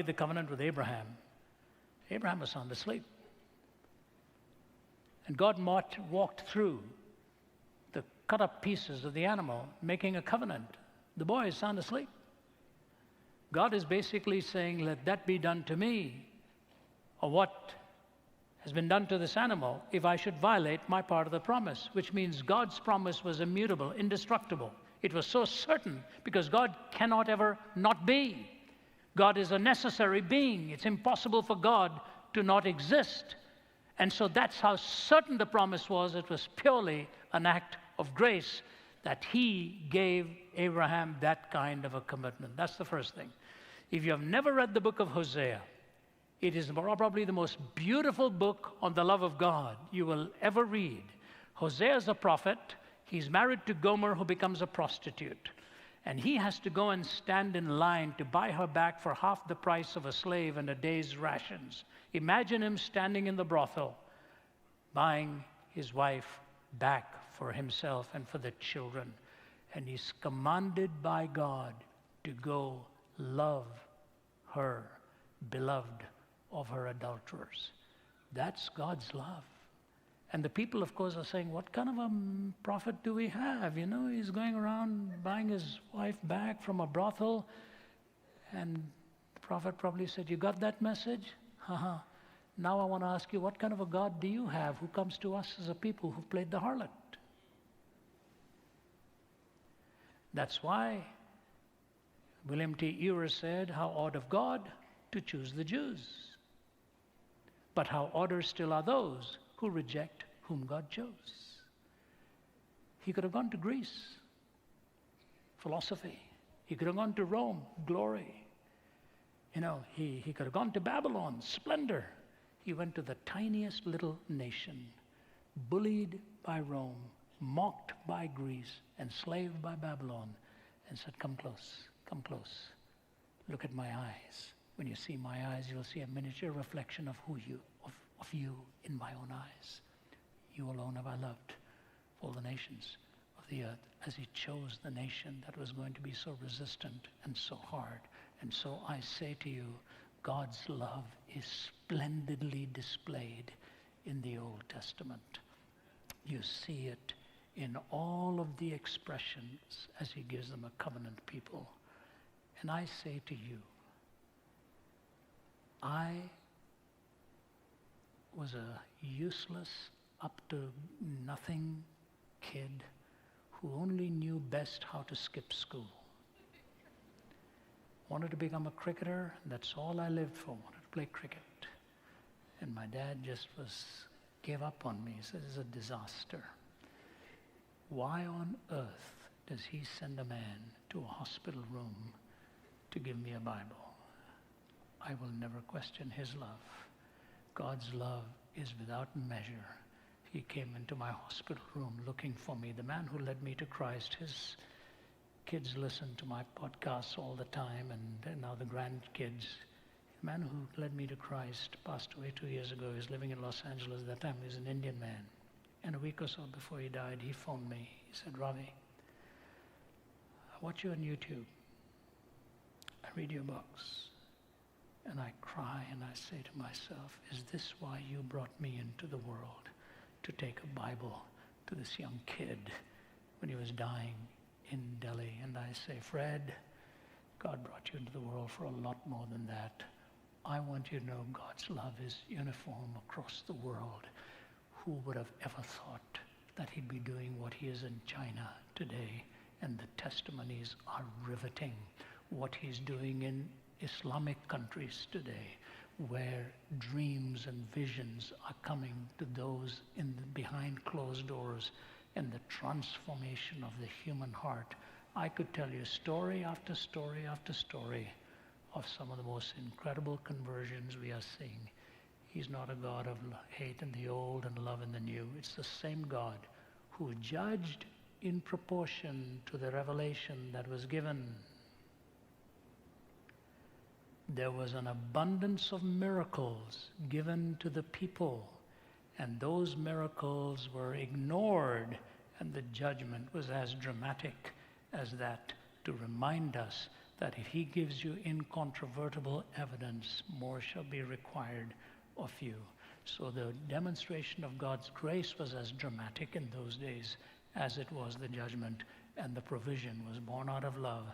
made the covenant with Abraham, Abraham was sound asleep. And God walked through the cut up pieces of the animal, making a covenant. The boy is sound asleep. God is basically saying, let that be done to me, or what has been done to this animal, if I should violate my part of the promise, which means God's promise was immutable, indestructible. It was so certain because God cannot ever not be. God is a necessary being. It's impossible for God to not exist. And so that's how certain the promise was. It was purely an act of grace that he gave Abraham that kind of a commitment. That's the first thing. If you have never read the book of Hosea, it is probably the most beautiful book on the love of God you will ever read. Hosea is a prophet. He's married to Gomer, who becomes a prostitute. And he has to go and stand in line to buy her back for half the price of a slave and a day's rations. Imagine him standing in the brothel, buying his wife back for himself and for the children. And he's commanded by God to go love her, beloved of her adulterers. That's God's love. And the people, of course, are saying, what kind of a prophet do we have? You know, he's going around buying his wife back from a brothel. And the prophet probably said, you got that message? Haha. Now I want to ask you, what kind of a God do you have who comes to us as a people who played the harlot? That's why William T. Ewers said, how odd of God to choose the Jews. But how odder still are those who reject whom God chose. He could have gone to Greece, philosophy. He could have gone to Rome, glory. You know, he could have gone to Babylon, splendor. He went to the tiniest little nation, bullied by Rome, mocked by Greece, enslaved by Babylon, and said, come close, look at my eyes. When you see my eyes, you'll see a miniature reflection of of you in my own eyes. You alone have I loved all the nations of the earth, as he chose the nation that was going to be so resistant and so hard. And so I say to you, God's love is splendidly displayed in the Old Testament. You see it in all of the expressions as he gives them a covenant people. And I say to you, I was a useless, up to nothing kid who only knew best how to skip school. Wanted to become a cricketer, that's all I lived for, wanted to play cricket. And my dad just gave up on me. He said, it's a disaster. Why on earth does he send a man to a hospital room to give me a Bible? I will never question his love. God's love is without measure. He came into my hospital room looking for me. The man who led me to Christ, his kids listen to my podcasts all the time, and now the grandkids. The man who led me to Christ passed away 2 years ago. He was living in Los Angeles at that time. He was an Indian man. And a week or so before he died, he phoned me. He said, Ravi, I watch you on YouTube. I read your books. And I cry and I say to myself, is this why you brought me into the world? To take a Bible to this young kid when he was dying in Delhi. And I say, Fred, God brought you into the world for a lot more than that. I want you to know God's love is uniform across the world. Who would have ever thought that he'd be doing what he is in China today? And the testimonies are riveting. What he's doing in Islamic countries today, where dreams and visions are coming to those behind closed doors, and the transformation of the human heart. I could tell you story after story after story of some of the most incredible conversions we are seeing. He's not a God of hate in the old and love in the new. It's the same God who judged in proportion to the revelation that was given. There was an abundance of miracles given to the people, and those miracles were ignored, and the judgment was as dramatic as that, to remind us that if he gives you incontrovertible evidence, more shall be required of you. So the demonstration of God's grace was as dramatic in those days as it was the judgment, and the provision was born out of love.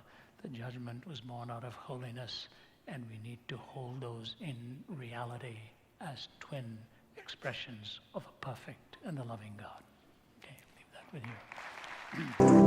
The judgment was born out of holiness, and we need to hold those in reality as twin expressions of a perfect and a loving God. Okay, leave that with you.